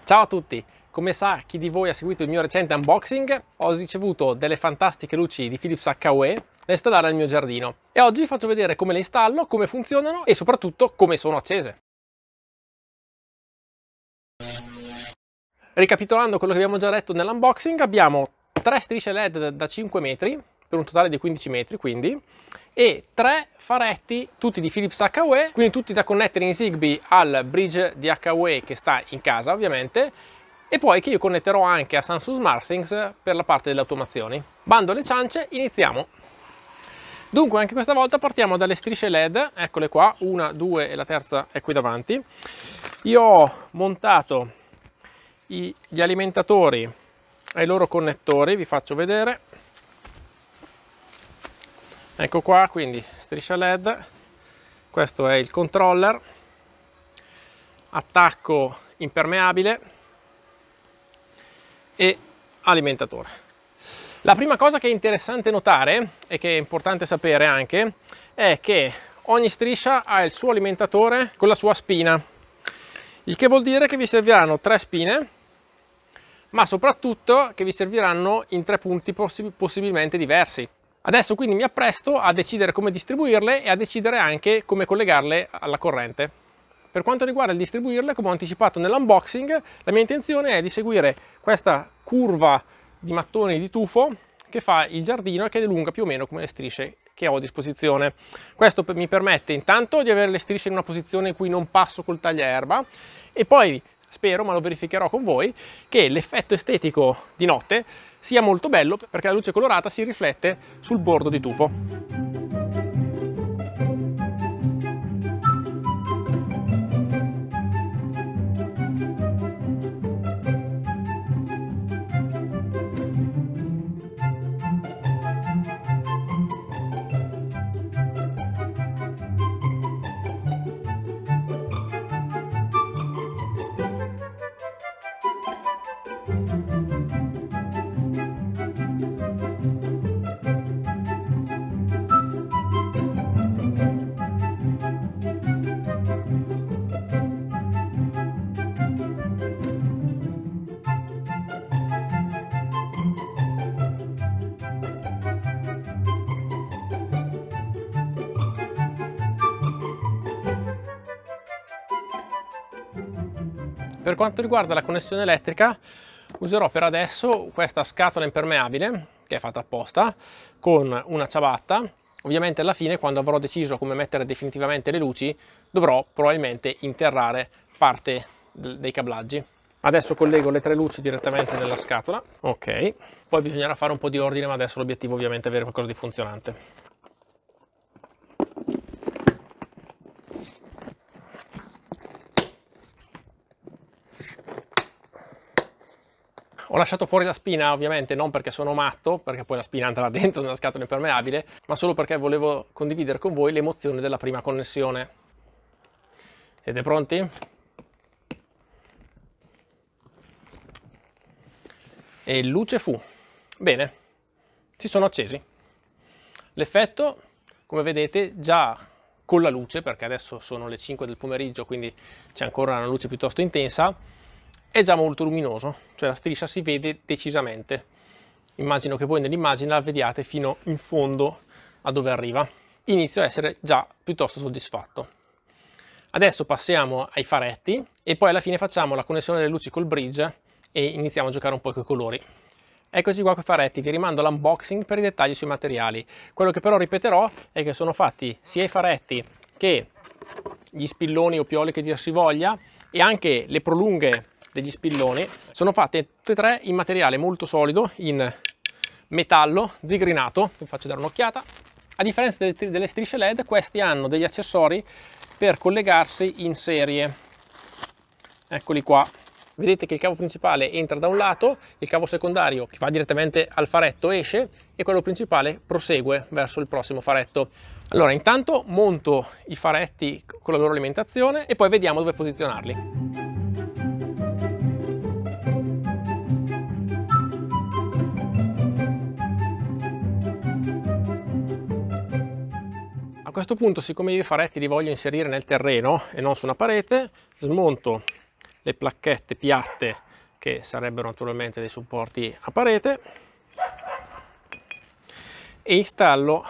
Ciao a tutti! Come sa chi di voi ha seguito il mio recente unboxing, ho ricevuto delle fantastiche luci di Philips HUE da installare nel mio giardino e oggi vi faccio vedere come le installo, come funzionano e soprattutto come sono accese. Ricapitolando quello che abbiamo già detto nell'unboxing, abbiamo 3 strisce LED da 5 metri, per un totale di 15 metri quindi, e 3 faretti, tutti di Philips HUE, quindi tutti da connettere in Zigbee al bridge di HUE che sta in casa ovviamente, e poi che io connetterò anche a Samsung SmartThings per la parte delle automazioni. Bando alle ciance, iniziamo! Dunque anche questa volta partiamo dalle strisce LED, eccole qua, una, due e la terza è qui davanti. Io ho montato gli alimentatori ai loro connettori, vi faccio vedere. Ecco qua, quindi striscia LED, questo è il controller, attacco impermeabile e alimentatore. La prima cosa che è interessante notare e che è importante sapere anche è che ogni striscia ha il suo alimentatore con la sua spina, il che vuol dire che vi serviranno 3 spine, ma soprattutto che vi serviranno in 3 punti possibilmente diversi. Adesso quindi mi appresto a decidere come distribuirle e a decidere anche come collegarle alla corrente. Per quanto riguarda il distribuirle, come ho anticipato nell'unboxing, la mia intenzione è di seguire questa curva di mattoni di tufo che fa il giardino e che è lunga più o meno come le strisce che ho a disposizione. Questo mi permette intanto di avere le strisce in una posizione in cui non passo col tagliaerba e poi spero, ma lo verificherò con voi, che l'effetto estetico di notte sia molto bello perché la luce colorata si riflette sul bordo di tufo. Per quanto riguarda la connessione elettrica, userò per adesso questa scatola impermeabile, che è fatta apposta, con una ciabatta. Ovviamente alla fine, quando avrò deciso come mettere definitivamente le luci, dovrò probabilmente interrare parte dei cablaggi. Adesso collego le 3 luci direttamente nella scatola. Ok, poi bisognerà fare un po' di ordine, ma adesso l'obiettivo ovviamente è avere qualcosa di funzionante. Ho lasciato fuori la spina ovviamente non perché sono matto, perché poi la spina andrà dentro nella scatola impermeabile, ma solo perché volevo condividere con voi l'emozione della prima connessione. Siete pronti? E luce fu. Bene, si sono accesi. L'effetto, come vedete, già con la luce, perché adesso sono le 5 del pomeriggio, quindi c'è ancora una luce piuttosto intensa, è già molto luminoso, cioè la striscia si vede decisamente. Immagino che voi nell'immagine la vediate fino in fondo a dove arriva. Inizio a essere già piuttosto soddisfatto. Adesso passiamo ai faretti e poi alla fine facciamo la connessione delle luci col bridge e iniziamo a giocare un po' con i colori. Eccoci qua con i faretti, vi rimando all'unboxing per i dettagli sui materiali. Quello che però ripeterò è che sono fatti sia i faretti che gli spilloni o pioli che dir si voglia e anche le prolunghe degli spilloni sono fatte tutte e 3 in materiale molto solido, in metallo zigrinato. Vi faccio dare un'occhiata. A differenza delle strisce LED, questi hanno degli accessori per collegarsi in serie. Eccoli qua. Vedete che il cavo principale entra da un lato, il cavo secondario che va direttamente al faretto esce e quello principale prosegue verso il prossimo faretto. Allora intanto monto i faretti con la loro alimentazione e poi vediamo dove posizionarli. A questo punto, siccome io i faretti li voglio inserire nel terreno e non su una parete, smonto le placchette piatte che sarebbero naturalmente dei supporti a parete e installo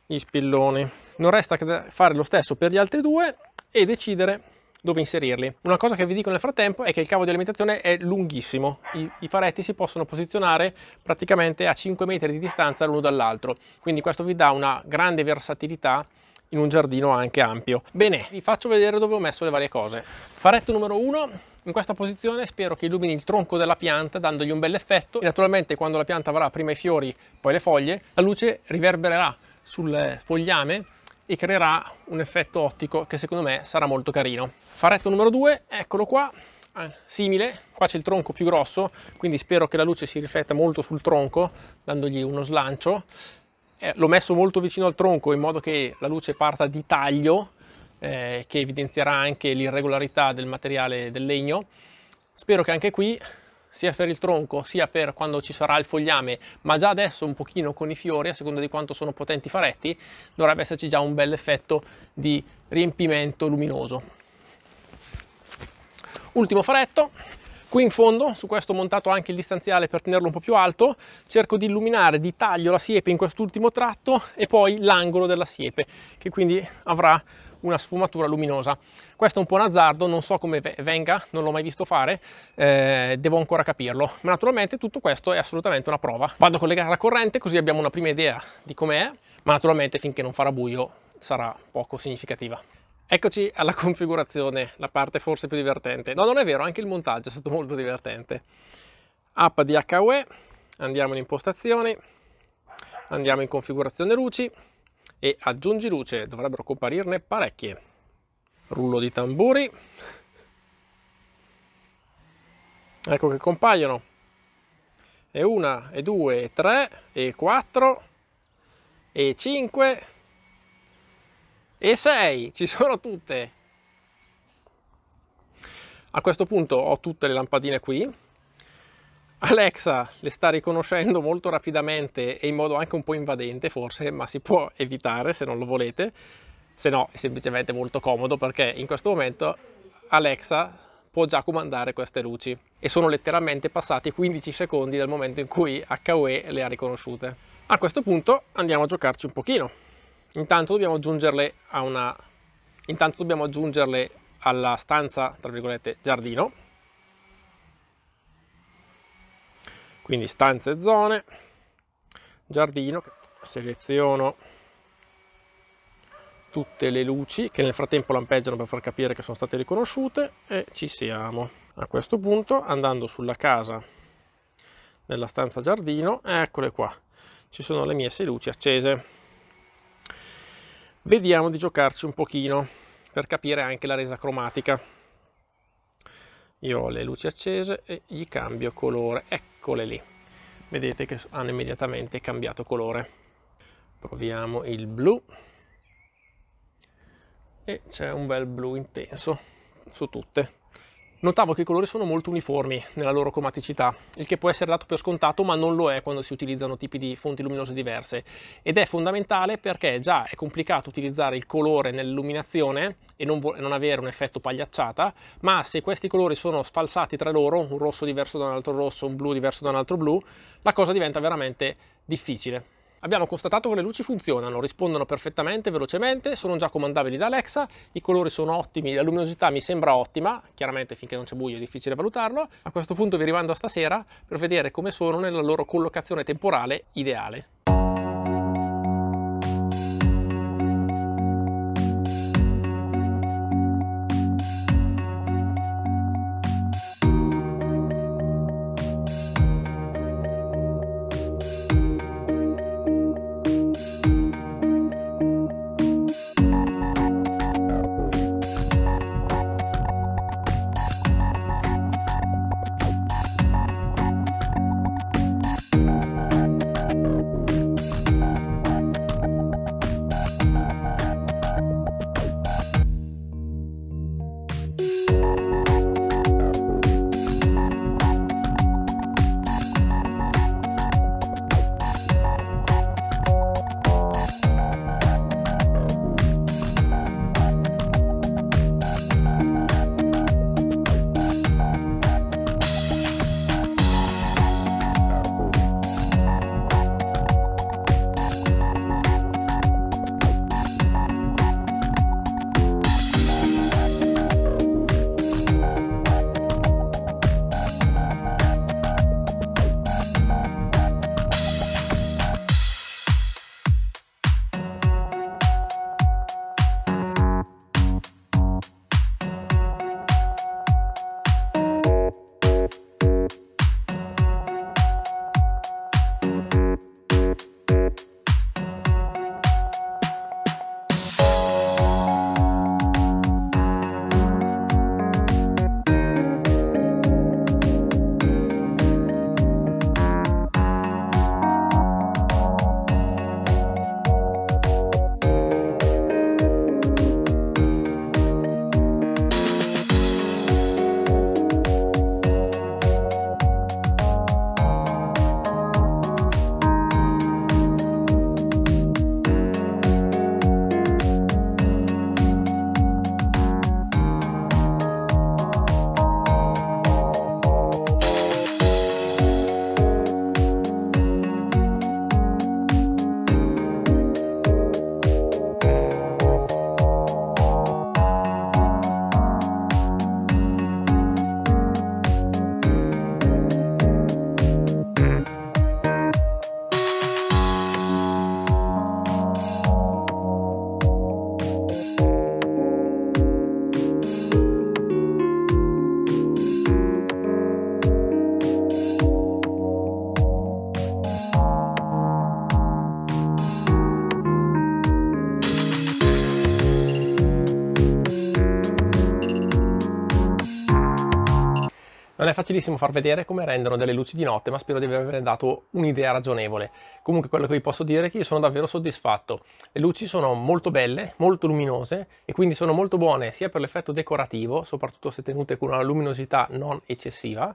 gli spilloni. Non resta che fare lo stesso per gli altri due e decidere dove inserirli. Una cosa che vi dico nel frattempo è che il cavo di alimentazione è lunghissimo, i faretti si possono posizionare praticamente a 5 metri di distanza l'uno dall'altro, quindi questo vi dà una grande versatilità in un giardino anche ampio. Bene, vi faccio vedere dove ho messo le varie cose. Faretto numero 1, in questa posizione spero che illumini il tronco della pianta dandogli un bel effetto e naturalmente quando la pianta avrà prima i fiori poi le foglie, la luce riverbererà sul fogliame e creerà un effetto ottico che secondo me sarà molto carino. Faretto numero 2, eccolo qua, simile, qua c'è il tronco più grosso, quindi spero che la luce si rifletta molto sul tronco dandogli uno slancio. L'ho messo molto vicino al tronco in modo che la luce parta di taglio, che evidenzierà anche l'irregolarità del materiale del legno. Spero che anche qui, sia per il tronco sia per quando ci sarà il fogliame, ma già adesso un pochino con i fiori, a seconda di quanto sono potenti i faretti, dovrebbe esserci già un bel effetto di riempimento luminoso. Ultimo faretto. Qui in fondo, su questo ho montato anche il distanziale per tenerlo un po' più alto, cerco di illuminare di taglio la siepe in quest'ultimo tratto e poi l'angolo della siepe, che quindi avrà una sfumatura luminosa. Questo è un po' un azzardo, non so come venga, non l'ho mai visto fare, devo ancora capirlo, ma naturalmente tutto questo è assolutamente una prova. Vado a collegare la corrente così abbiamo una prima idea di com'è, ma naturalmente finché non farà buio sarà poco significativa. Eccoci alla configurazione, la parte forse più divertente. No, non è vero, anche il montaggio è stato molto divertente. App di HUE, andiamo in impostazioni, andiamo in configurazione luci e aggiungi luce, dovrebbero comparirne parecchie. Rullo di tamburi. Ecco che compaiono. E 1, e 2, e 3, e 4, e 5... e 6, ci sono tutte. A questo punto ho tutte le lampadine qui. Alexa le sta riconoscendo molto rapidamente e in modo anche un po' invadente forse, ma si può evitare se non lo volete. Se no è semplicemente molto comodo perché in questo momento Alexa può già comandare queste luci e sono letteralmente passati 15 secondi dal momento in cui HUE le ha riconosciute. A questo punto andiamo a giocarci un pochino. Intanto dobbiamo aggiungerle alla stanza, tra virgolette, giardino. Quindi stanze e zone, giardino, seleziono tutte le luci che nel frattempo lampeggiano per far capire che sono state riconosciute e ci siamo. A questo punto, andando sulla casa nella stanza giardino, eccole qua, ci sono le mie 6 luci accese. Vediamo di giocarci un pochino per capire anche la resa cromatica. Io ho le luci accese e gli cambio colore, eccole lì. Vedete che hanno immediatamente cambiato colore. Proviamo il blu e c'è un bel blu intenso su tutte. Notavo che i colori sono molto uniformi nella loro cromaticità, il che può essere dato per scontato, ma non lo è quando si utilizzano tipi di fonti luminose diverse. Ed è fondamentale perché già è complicato utilizzare il colore nell'illuminazione e non avere un effetto pagliacciata, ma se questi colori sono sfalsati tra loro, un rosso diverso da un altro rosso, un blu diverso da un altro blu, la cosa diventa veramente difficile. Abbiamo constatato che le luci funzionano, rispondono perfettamente, velocemente, sono già comandabili da Alexa, i colori sono ottimi, la luminosità mi sembra ottima, chiaramente finché non c'è buio è difficile valutarlo. A questo punto vi rimando a stasera per vedere come sono nella loro collocazione temporale ideale. Non è facilissimo far vedere come rendono delle luci di notte, ma spero di avervi dato un'idea ragionevole. Comunque quello che vi posso dire è che io sono davvero soddisfatto. Le luci sono molto belle, molto luminose e quindi sono molto buone sia per l'effetto decorativo, soprattutto se tenute con una luminosità non eccessiva,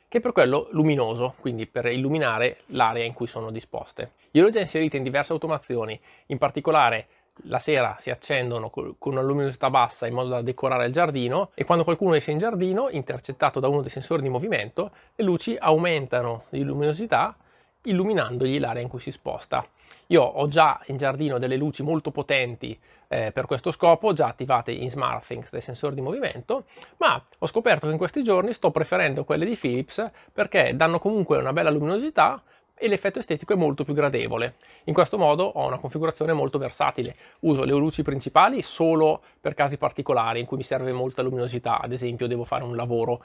che per quello luminoso, quindi per illuminare l'area in cui sono disposte. Io le ho già inserite in diverse automazioni, in particolare la sera si accendono con una luminosità bassa in modo da decorare il giardino e quando qualcuno esce in giardino, intercettato da uno dei sensori di movimento, le luci aumentano di luminosità illuminandogli l'area in cui si sposta. Io ho già in giardino delle luci molto potenti per questo scopo, già attivate in SmartThings dai sensori di movimento, ma ho scoperto che in questi giorni sto preferendo quelle di Philips perché danno comunque una bella luminosità e l'effetto estetico è molto più gradevole. In questo modo ho una configurazione molto versatile. Uso le luci principali solo per casi particolari in cui mi serve molta luminosità, ad esempio devo fare un lavoro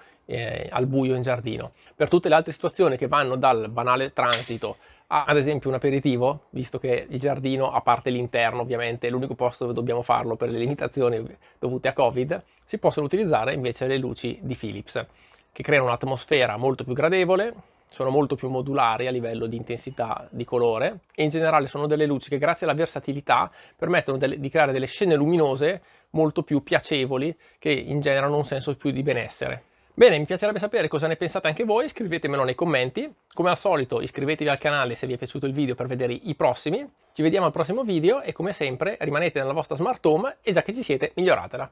al buio in giardino. Per tutte le altre situazioni che vanno dal banale transito ad esempio un aperitivo, visto che il giardino, a parte l'interno ovviamente, è l'unico posto dove dobbiamo farlo per le limitazioni dovute a Covid, si possono utilizzare invece le luci di Philips, che creano un'atmosfera molto più gradevole, sono molto più modulari a livello di intensità di colore e in generale sono delle luci che grazie alla versatilità permettono di creare delle scene luminose molto più piacevoli che ingenerano un senso più di benessere. Bene, mi piacerebbe sapere cosa ne pensate anche voi, scrivetemelo nei commenti. Come al solito iscrivetevi al canale se vi è piaciuto il video per vedere i prossimi. Ci vediamo al prossimo video e come sempre rimanete nella vostra smart home e già che ci siete miglioratela.